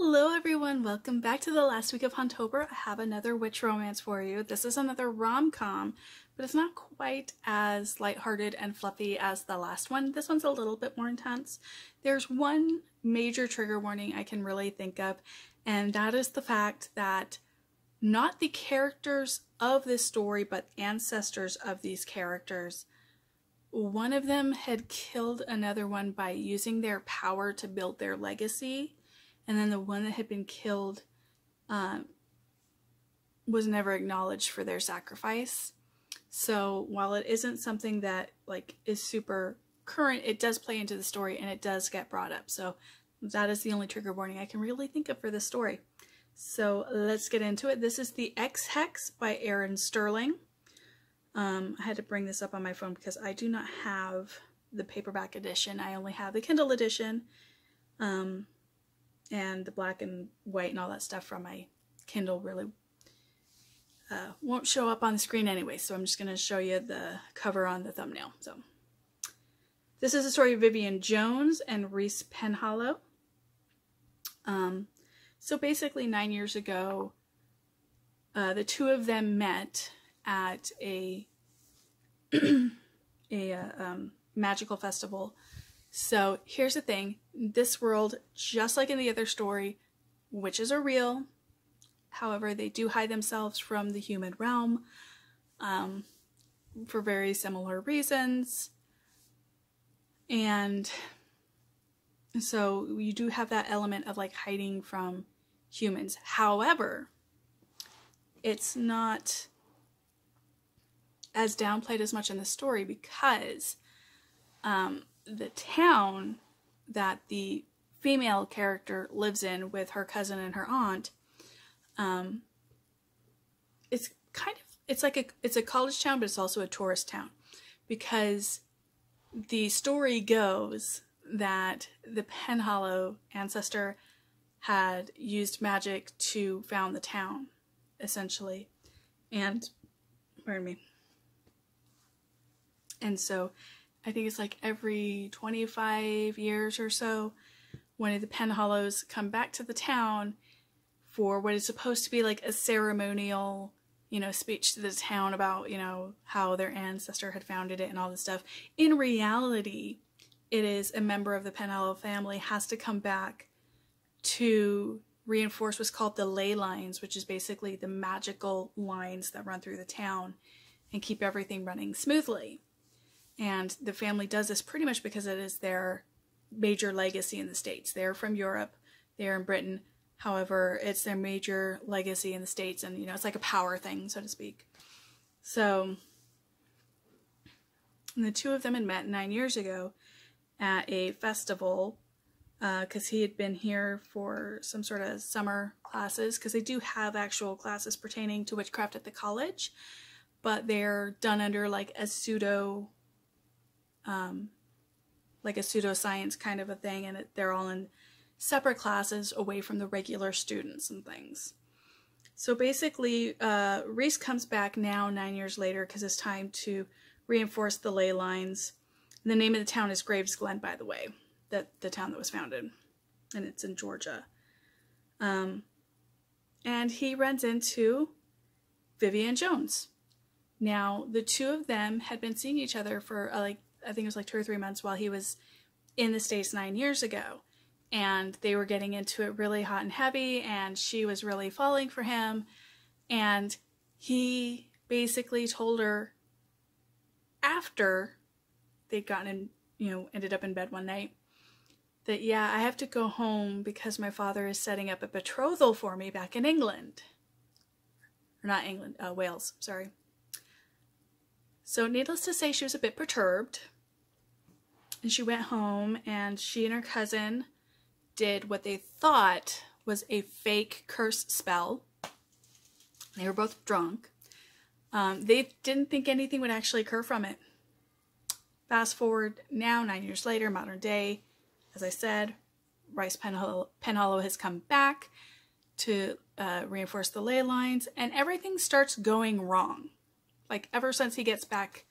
Hello everyone, welcome back to the last week of Huntober. I have another witch romance for you. This is another rom-com, but it's not quite as lighthearted and fluffy as the last one. This one's a little bit more intense. There's one major trigger warning I can really think of, and that is the fact that not the characters of this story, but ancestors of these characters. One of them had killed another one by using their power to build their legacy. And then the one that had been killed was never acknowledged for their sacrifice. So while it isn't something that is super current, it does play into the story and it does get brought up. So that is the only trigger warning I can really think of for this story. So let's get into it. This is the Ex Hex by Erin Sterling. I had to bring this up on my phone because I do not have the paperback edition. I only have the Kindle edition. And the black and white and all that stuff from my Kindle really won't show up on the screen anyway, so I'm just going to show you the cover on the thumbnail. So this is the story of Vivian Jones and Reese Penhallow. So basically 9 years ago, the two of them met at a magical festival. So here's the thing, this world, just like in the other story, witches are real. However, they do hide themselves from the human realm for very similar reasons. And so you do have that element of hiding from humans. However, it's not as downplayed as much in the story because the town that the female character lives in with her cousin and her aunt, it's a college town, but it's also a tourist town, because the story goes that the Penhallow ancestor had used magic to found the town, essentially, and pardon me, and so I think it's every 25 years or so, one of the Penhallows come back to the town for what is supposed to be a ceremonial, speech to the town about, how their ancestor had founded it and all this stuff. In reality, it is a member of the Penhallow family has to come back to reinforce what's called the ley lines, which is basically the magical lines that run through the town and keep everything running smoothly. And the family does this pretty much because it is their major legacy in the States. They're from Europe, they're in Britain. However, it's their major legacy in the States, and it's like a power thing, so to speak. So the two of them had met 9 years ago at a festival because he had been here for some sort of summer classes, because they do have actual classes pertaining to witchcraft at the college, but they're done under a pseudo pseudoscience kind of a thing, and they're all in separate classes away from the regular students and things. So basically, Reese comes back now 9 years later because it's time to reinforce the ley lines. And the name of the town is Graves Glen, by the way, the town that was founded, and it's in Georgia. And he runs into Vivian Jones. Now, the two of them had been seeing each other for I think it was 2 or 3 months while he was in the States 9 years ago. And they were getting into it really hot and heavy, and she was really falling for him. And he basically told her after they'd gotten in, ended up in bed one night, that, yeah, I have to go home because my father is setting up a betrothal for me back in England. Or not England, Wales, sorry. So needless to say, she was a bit perturbed. And she went home, and she and her cousin did what they thought was a fake curse spell. They were both drunk. They didn't think anything would actually occur from it. Fast forward now, 9 years later, modern day, as I said, Reese Penhallow has come back to reinforce the ley lines, and everything starts going wrong. Ever since he gets back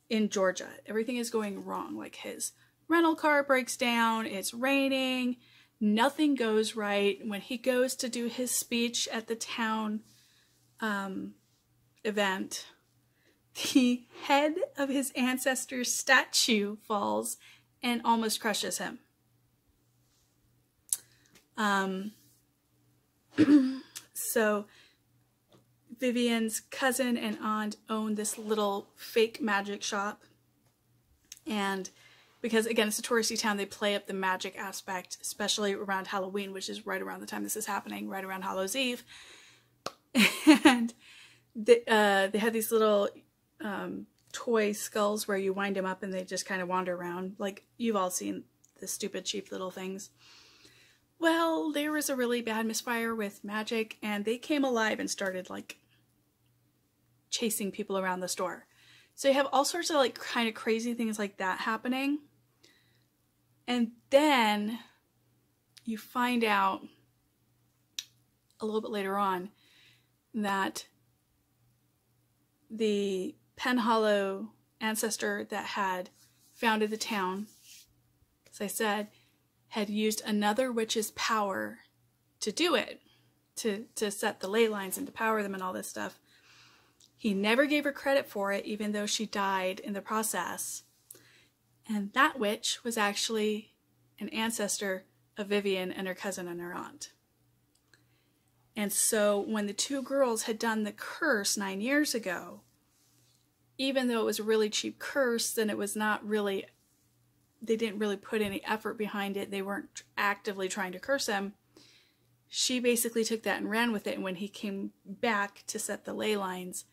in Georgia, everything is going wrong. His rental car breaks down, it's raining, Nothing goes right. When he goes to do his speech at the town event, the head of his ancestor's statue falls and almost crushes him. So Vivian's cousin and aunt own this little fake magic shop. And because, again, it's a touristy town, they play up the magic aspect, especially around Halloween, which is right around the time this is happening, right around Hallows Eve. And they have these little toy skulls where you wind them up and they just kind of wander around. Like, you've all seen the stupid, cheap little things. Well, there was a really bad misfire with magic, and they came alive and started, like, chasing people around the store. So you have all sorts of, like, kind of crazy things like that happening. And then you find out a little bit later on that the Penhallow ancestor that had founded the town, as I said, had used another witch's power to do it, to set the ley lines and to power them and all this stuff. He never gave her credit for it, even though she died in the process. And that witch was actually an ancestor of Vivian and her cousin and her aunt. And so when the two girls had done the curse 9 years ago, even though it was a really cheap curse, then it was not really, they didn't really put any effort behind it. They weren't actively trying to curse him. She basically took that and ran with it. And when he came back to set the ley lines,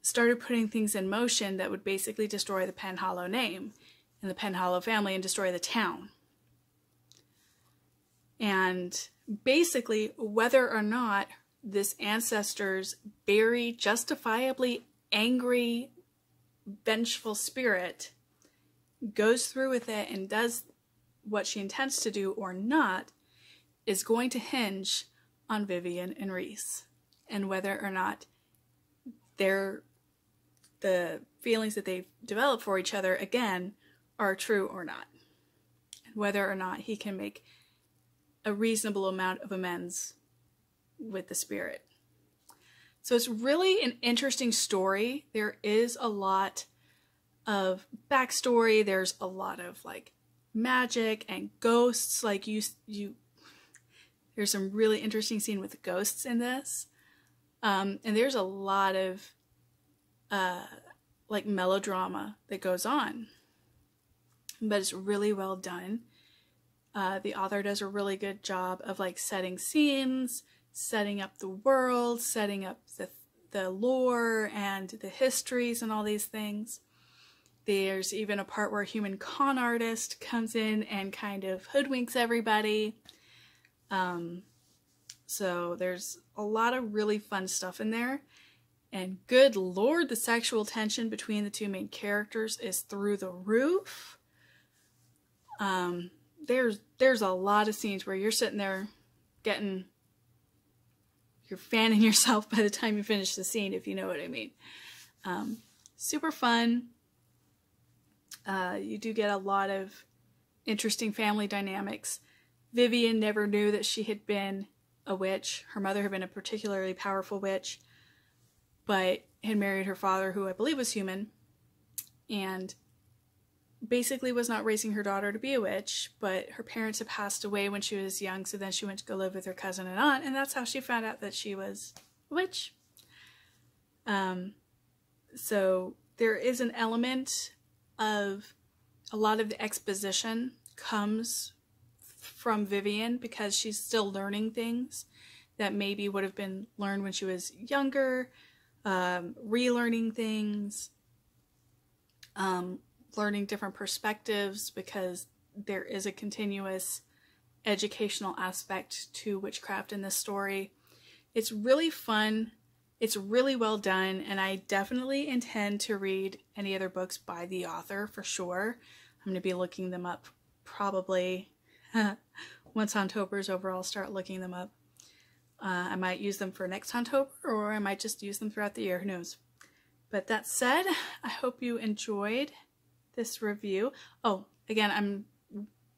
started putting things in motion that would basically destroy the Penhallow name and the Penhallow family and destroy the town. And basically, whether or not this ancestor's very justifiably angry, vengeful spirit goes through with it and does what she intends to do or not is going to hinge on Vivian and Rhys, and whether or not the feelings that they've developed for each other, again, are true or not, and whether or not he can make a reasonable amount of amends with the spirit. So it's really an interesting story. There is a lot of backstory. There's a lot of, like, magic and ghosts. Like, there's some really interesting scene with ghosts in this. And there's a lot of like melodrama that goes on, but it's really well done. The author does a really good job of, like, setting scenes, setting up the world, setting up the lore and the histories and all these things. There's even a part where a human con artist comes in and kind of hoodwinks everybody. So there's a lot of really fun stuff in there. And good lord, the sexual tension between the two main characters is through the roof. There's a lot of scenes where you're sitting there you're fanning yourself by the time you finish the scene, if you know what I mean. Super fun. You do get a lot of interesting family dynamics. Vivian never knew that she had been a witch. Her mother had been a particularly powerful witch, but had married her father, who I believe was human, and basically was not raising her daughter to be a witch, but her parents had passed away when she was young, so then she went to go live with her cousin and aunt, and that's how she found out that she was a witch. So there is an element of a lot of the exposition comes from Vivian because she's still learning things that maybe would have been learned when she was younger, relearning things, learning different perspectives, because there is a continuous educational aspect to witchcraft in this story. It's really fun. It's really well done, and I definitely intend to read any other books by the author for sure. I'm going to be looking them up probably once Hontober's over. I'll start looking them up. I might use them for next Hontober, or I might just use them throughout the year. Who knows? But that said, I hope you enjoyed this review. Oh, again,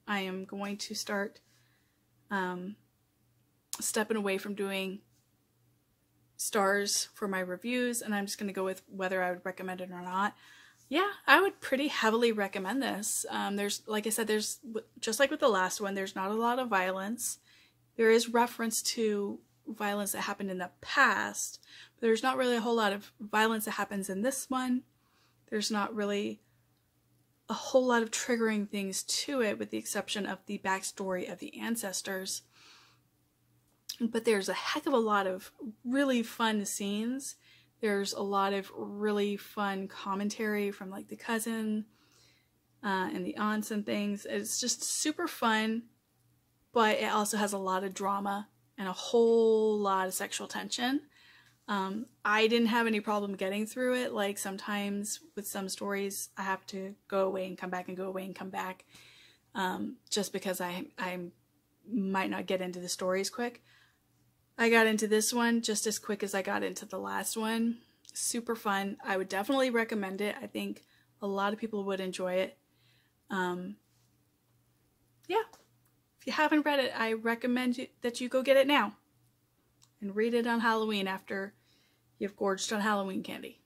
I am going to start stepping away from doing stars for my reviews, and I'm just going to go with whether I would recommend it or not. Yeah, I would pretty heavily recommend this. There's, like I said, there's, just like with the last one, there's not a lot of violence. There is reference to violence that happened in the past, but there's not really a whole lot of violence that happens in this one. There's not really a whole lot of triggering things to it, with the exception of the backstory of the ancestors. But there's a heck of a lot of really fun scenes. There's a lot of really fun commentary from like the cousin and the aunts and things. It's just super fun, but it also has a lot of drama and a whole lot of sexual tension. I didn't have any problem getting through it. Like sometimes with some stories, I have to go away and come back and go away and come back, just because I might not get into the stories quick. I got into this one just as quick as I got into the last one. Super fun. I would definitely recommend it. I think a lot of people would enjoy it. Yeah. If you haven't read it, I recommend that you go get it now and read it on Halloween after you've gorged on Halloween candy.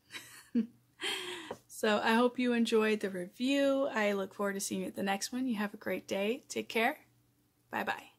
So I hope you enjoyed the review. I look forward to seeing you at the next one. You have a great day. Take care. Bye-bye.